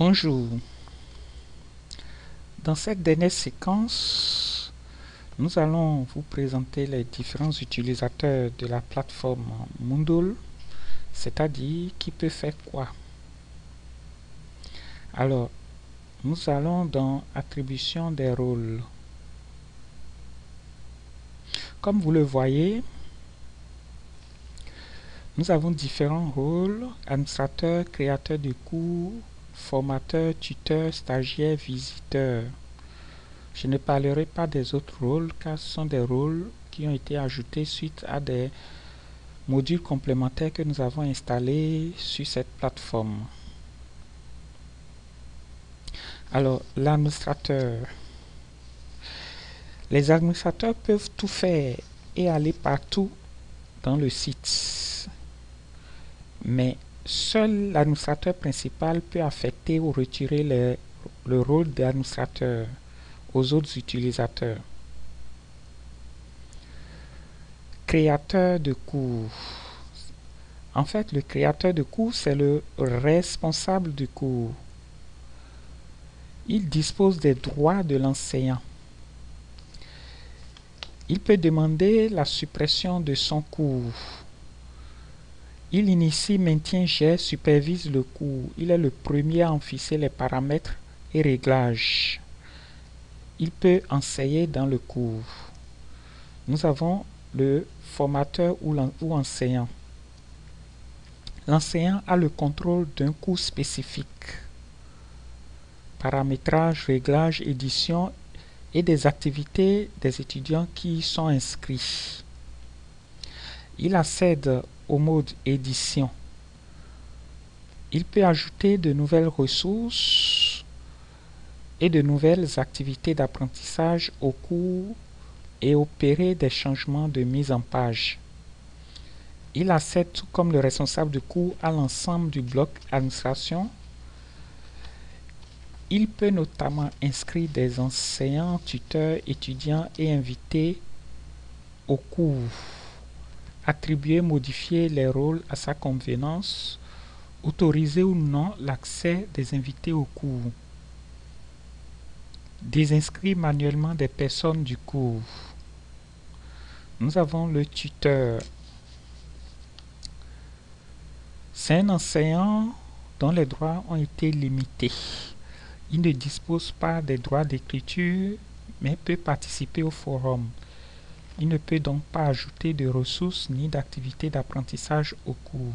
Bonjour. Dans cette dernière séquence, nous allons vous présenter les différents utilisateurs de la plateforme Moodle, c'est-à-dire qui peut faire quoi. Alors, nous allons dans Attribution des rôles. Comme vous le voyez, nous avons différents rôles: administrateur, créateur de cours, formateur, tuteur, stagiaire, visiteur. Je ne parlerai pas des autres rôles car ce sont des rôles qui ont été ajoutés suite à des modules complémentaires que nous avons installés sur cette plateforme. Alors, l'administrateur. Les administrateurs peuvent tout faire et aller partout dans le site. Mais seul l'administrateur principal peut affecter ou retirer le rôle d'administrateur aux autres utilisateurs. Créateur de cours. En fait, le créateur de cours, c'est le responsable du cours. Il dispose des droits de l'enseignant. Il peut demander la suppression de son cours. Il initie, maintient, gère, supervise le cours. Il est le premier à en fixer les paramètres et réglages. Il peut enseigner dans le cours. Nous avons le formateur ou enseignant. L'enseignant a le contrôle d'un cours spécifique. Paramétrage, réglage, édition et des activités des étudiants qui y sont inscrits. Il accède au mode édition. Il peut ajouter de nouvelles ressources et de nouvelles activités d'apprentissage au cours et opérer des changements de mise en page. Il accède, tout comme le responsable du cours, à l'ensemble du bloc administration. Il peut notamment inscrire des enseignants, tuteurs, étudiants et invités au cours, attribuer, modifier les rôles à sa convenance, autoriser ou non l'accès des invités au cours, désinscrire manuellement des personnes du cours. Nous avons le tuteur. C'est un enseignant dont les droits ont été limités. Il ne dispose pas des droits d'écriture, mais peut participer au forum. Il ne peut donc pas ajouter de ressources ni d'activités d'apprentissage au cours.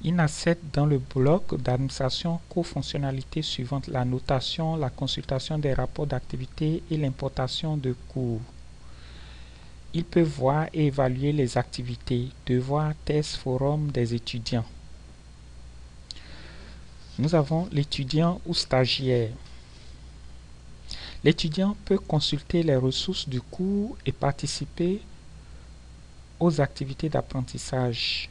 Il n'accède dans le bloc d'administration qu'aux fonctionnalités suivantes: la notation, la consultation des rapports d'activité et l'importation de cours. Il peut voir et évaluer les activités, devoirs, tests, forums des étudiants. Nous avons l'étudiant ou stagiaire. L'étudiant peut consulter les ressources du cours et participer aux activités d'apprentissage.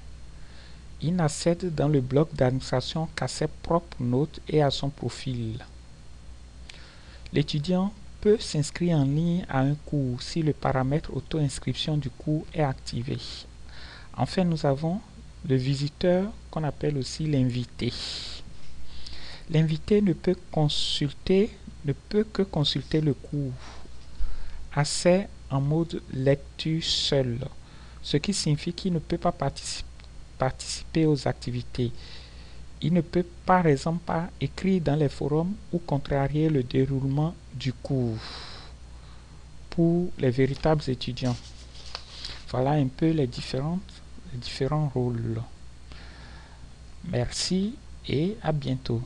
Il n'accède dans le bloc d'administration qu'à ses propres notes et à son profil. L'étudiant peut s'inscrire en ligne à un cours si le paramètre auto-inscription du cours est activé. Enfin, nous avons le visiteur qu'on appelle aussi l'invité. L'invité ne peut que consulter le cours. Accès en mode lecture seul, ce qui signifie qu'il ne peut pas participer aux activités. Il ne peut par exemple pas écrire dans les forums ou contrarier le déroulement du cours pour les véritables étudiants. Voilà un peu les différents rôles. Merci et à bientôt.